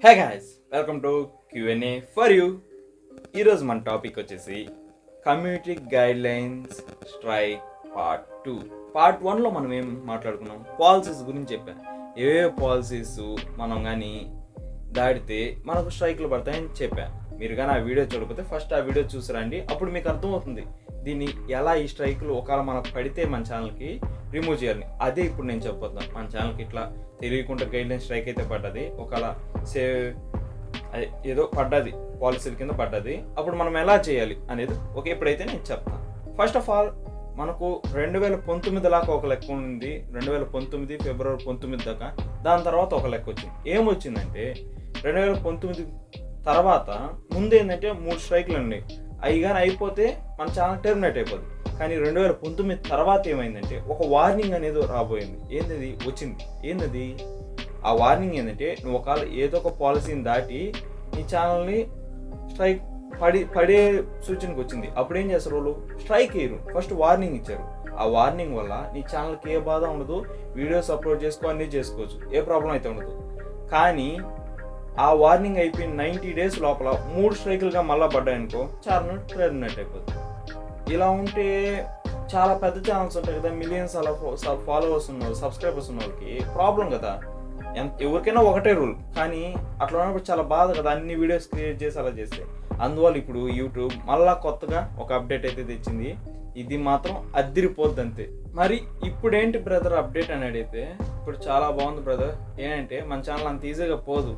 Hey guys, welcome to Q&A for you. ఈరోజు మన topic వచ్చేసి community guidelines strike part 2. Part 1లో మనం ఏం మాట్లాడుకున్నాం? పాలసీస్ గురించి చెప్పాను. ఏ పాలసీస్ మనం కానీ దాటితే మనకు స్ట్రైక్లు పడతాయని చెప్పాను. మీరు కానీ ఆ వీడియో చూడకపోతే ఫస్ట్ ఆ వీడియో చూసి రండి, అప్పుడు మీకు అర్థమవుతుంది దీన్ని ఎలా ఈ స్ట్రైక్లు ఒకవేళ మనకు పడితే మన ఛానల్కి రిమూవ్ చేయాలని. అదే ఇప్పుడు నేను చెప్పొద్దాం. మన ఛానల్కి ఇట్లా తెలియకుండా గైడ్లైన్ స్ట్రైక్ అయితే పడ్డది, ఒకవేళ ఏదో పడ్డది, పాలసీల కింద పడ్డది, అప్పుడు మనం ఎలా చేయాలి అనేది ఇప్పుడైతే నేను చెప్తాను. ఫస్ట్ ఆఫ్ ఆల్ మనకు 2019 దాకా ఒక లెక్క ఉంది. 2019 ఫిబ్రవరి 19 దాకా. దాని తర్వాత ఒక లెక్క వచ్చింది. ఏమొచ్చిందంటే 2019 తర్వాత ముందు ఏంటంటే 3 స్ట్రైక్లు ఉన్నాయి. అవి కానీ అయిపోతే మన ఛానల్ టెర్మినేట్ అయిపోద్ది. కానీ 2019 తర్వాత ఏమైందంటే ఒక వార్నింగ్ అనేది రాబోయింది. ఏంది ఆ వార్నింగ్ ఏంటంటే నువ్వు ఒకవేళ ఏదో ఒక పాలసీని దాటి నీ ఛానల్ని స్ట్రైక్ పడే సూచనకు వచ్చింది. అప్పుడు ఏం చేస్తారు వాళ్ళు? స్ట్రైక్ అయ్యారు. ఫస్ట్ వార్నింగ్ ఇచ్చారు. ఆ వార్నింగ్ వల్ల నీ ఛానల్కి ఏ బాధ ఉండదు, వీడియోస్ అప్లోడ్ అన్నీ చేసుకోవచ్చు, ఏ ప్రాబ్లం అయితే ఉండదు. కానీ ఆ వార్నింగ్ అయిపోయిన 90 days లోపల 3 స్ట్రైకులుగా మళ్ళీ పడ్డాయనుకో, ఛానల్ టెర్మినేట్ అయిపోతుంది. ఇలా ఉంటే చాలా పెద్ద ఛానల్స్ ఉంటాయి కదా, మిలియన్స్ అలా ఫాలోవర్స్ ఉన్నారు, సబ్స్క్రైబర్స్ ఉన్న వాళ్ళకి ప్రాబ్లం కదా. ఎవరికైనా ఒకటే రూల్, కానీ అట్లా ఉన్నప్పుడు చాలా బాధ కదా, అన్ని వీడియోస్ క్రియేట్ చేసి అలా చేస్తే. అందువల్ల ఇప్పుడు యూట్యూబ్ మళ్ళా కొత్తగా ఒక అప్డేట్ అయితే తెచ్చింది. ఇది మాత్రం అద్దిరిపోద్ది అంతే. మరి ఇప్పుడు ఏంటి బ్రదర్ అప్డేట్ అని అడిగితే, ఇప్పుడు చాలా బాగుంది బ్రదర్. ఏంటంటే మన ఛానల్ అంత ఈజీగా పోదు.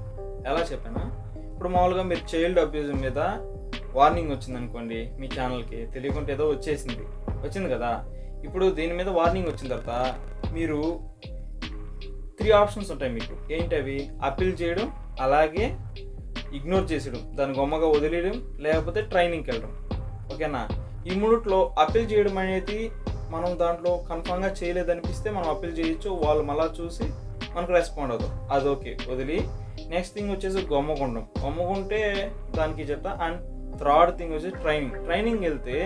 ఎలా చెప్పానా? ఇప్పుడు మామూలుగా మీరు చైల్డ్ అబ్యూజ్ మీద వార్నింగ్ వచ్చింది అనుకోండి, మీ ఛానల్కి తెలియకుంటే ఏదో వచ్చింది కదా. ఇప్పుడు దీని మీద వార్నింగ్ వచ్చిన తర్వాత మీరు 3 ఆప్షన్స్ ఉంటాయి మీకు. ఏంటవి? అప్పీల్ చేయడం, అలాగే ఇగ్నోర్ చేసేయడం, దాని గొమ్మగా వదిలేయడం, లేకపోతే ట్రైనింగ్కి వెళ్ళడం. ఓకేనా? ఈ మూడిట్లో అప్పీల్ చేయడం అనేది మనం దాంట్లో కన్ఫామ్గా చేయలేదనిపిస్తే మనం అప్పీల్ చేయొచ్చు. వాళ్ళు మళ్ళీ చూసి మనకు రెస్పాండ్ అవుతాం, అది ఓకే, వదిలి. నెక్స్ట్ థింగ్ వచ్చేసి గొమ్మగుంటే దానికి చెప్తా. అండ్ థర్డ్ థింగ్ వచ్చేసి ట్రైనింగ్ వెళ్తే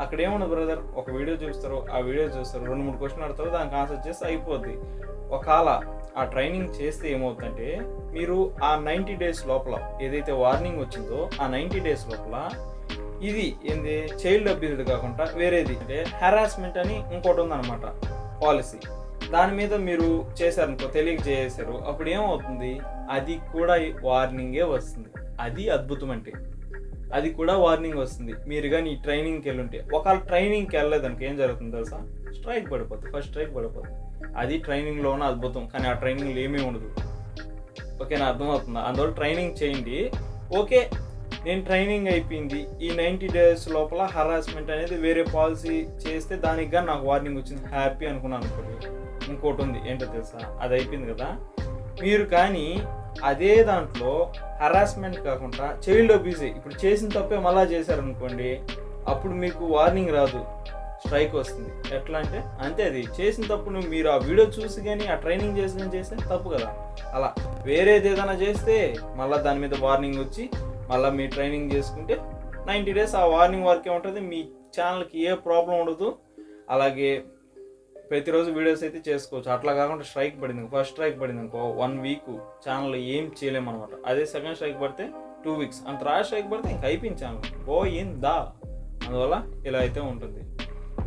అక్కడ ఏముండదు బ్రదర్, ఒక వీడియో చూస్తారు, ఆ వీడియో చూస్తారు, 2-3 క్వశ్చన్ అడతారు, దానికి ఆన్సర్ చేస్తే అయిపోద్ది. ఒకవేళ ఆ ట్రైనింగ్ చేస్తే ఏమవుతుందంటే మీరు ఆ 90 days లోపల ఏదైతే వార్నింగ్ వచ్చిందో ఆ 90 days లోపల ఇది ఏంది చైల్డ్ అబ్యూజ్డ్ కాకుండా వేరేది అంటే హెరాస్మెంట్ అని ఇంకోటి ఉందన్నమాట పాలసీ. దాని మీద మీరు చేశారనుకో, తెలియక చేశారు, అప్పుడు ఏమవుతుంది, అది కూడా వార్నింగే వస్తుంది. అది అద్భుతం అంటే అది కూడా వార్నింగ్ వస్తుంది. మీరు కానీ ఈ ట్రైనింగ్కి వెళ్ళుంటే, ఒకవేళ ట్రైనింగ్కి వెళ్ళలేదనుకో ఏం జరుగుతుంది తెలుసా? స్ట్రైక్ పడిపోతుంది. ఫస్ట్ స్ట్రైక్ పడిపోతుంది. అది ట్రైనింగ్లో ఉన్న అద్భుతం. కానీ ఆ ట్రైనింగ్లో ఏమీ ఉండదు. ఓకేనా? అర్థమవుతుందా? అందువల్ల ట్రైనింగ్ చేయండి. ఓకే, నేను ట్రైనింగ్ అయిపోయింది, ఈ 90 days లోపల హరాస్మెంట్ అనేది వేరే పాలసీ చేస్తే దానికి కానీ నాకు వార్నింగ్ వచ్చింది, హ్యాపీ అనుకున్నాను అనుకోండి. ఇంకోటి ఉంది, ఏంటో తెలుసా? అది అయిపోయింది కదా. మీరు కానీ అదే దాంట్లో హరాస్మెంట్ కాకుండా చైల్డ్ అబ్యూజ్ ఇప్పుడు చేసిన తప్పే మళ్ళా చేశారనుకోండి, అప్పుడు మీకు వార్నింగ్ రాదు, స్ట్రైక్ వస్తుంది. ఎట్లా అంటే అంతే, అది చేసిన తప్పును మీరు ఆ వీడియో చూసి కానీ ఆ ట్రైనింగ్ చేస్తే తప్పు కదా. అలా వేరేది ఏదైనా చేస్తే మళ్ళీ దాని మీద వార్నింగ్ వచ్చి మళ్ళీ మీ ట్రైనింగ్ చేసుకుంటే 90 days ఆ వార్నింగ్ వరకే ఉంటుంది. మీ ఛానల్కి ఏ ప్రాబ్లం ఉండదు. అలాగే ప్రతిరోజు వీడియోస్ అయితే చేసుకోవచ్చు. అట్లా కాకుండా స్ట్రైక్ పడింది, ఫస్ట్ స్ట్రైక్ పడింది అనుకో 1 week ఛానల్ ఏం చేయలేమన్నమాట. అదే సెకండ్ స్ట్రైక్ పడితే 2 weeks, అంత థర్డ్ స్ట్రైక్ పడితే ఇంక అయిపోయింది ఛానల్, పోయిందా. అందువల్ల ఇలా అయితే ఉంటుంది.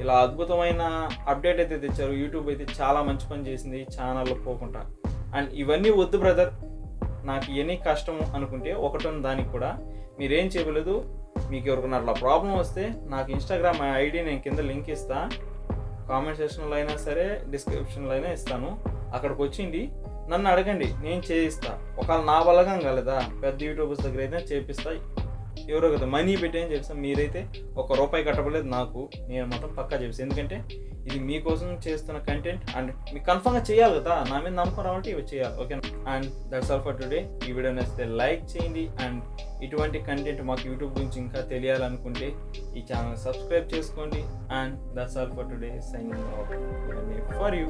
ఇలా అద్భుతమైన అప్డేట్ అయితే తెచ్చారు. యూట్యూబ్ అయితే చాలా మంచి పని చేసింది ఛానల్లో పోకుండా. అండ్ ఇవన్నీ వద్దు బ్రదర్, నాకు ఇవన్నీ కష్టం అనుకుంటే ఒకటి దానికి కూడా మీరేం చేయలేదు. మీకు ఎవరికన్నా అట్లా ప్రాబ్లం వస్తే నాకు ఇన్స్టాగ్రామ్ ఐడి నేను కింద లింక్ ఇస్తా, కామెంట్ సెక్షన్లో అయినా సరే డిస్క్రిప్షన్లో అయినా ఇస్తాను. అక్కడికి వచ్చింది నన్ను అడగండి, నేను చేయిస్తా. ఒకవేళ నా బలగం కాలేదా, పెద్ద యూట్యూబర్స్ దగ్గర అయితే చేపిస్తా. ఎవరో కదా మనీ పెట్టేం చేస్తాం. మీరైతే ₹1 కట్టబడలేదు నాకు, నేను మొత్తం పక్కా చేపిస్తాను. ఎందుకంటే ఇది మీకోసం చేస్తున్న కంటెంట్ అండ్ మీకు కన్ఫర్మ్గా చేయాలి కదా, నా మీద నమ్మకం రావాలంటే ఇవి చేయాలి. Okay. And that's all for today. ఈ వీడియో నచ్చితే లైక్ చేయండి. అండ్ ఇటువంటి కంటెంట్ మాకు యూట్యూబ్ గురించి ఇంకా తెలియాలనుకుంటే ఈ ఛానల్ సబ్స్క్రైబ్ చేసుకోండి. And that's all for today. Signing off for you.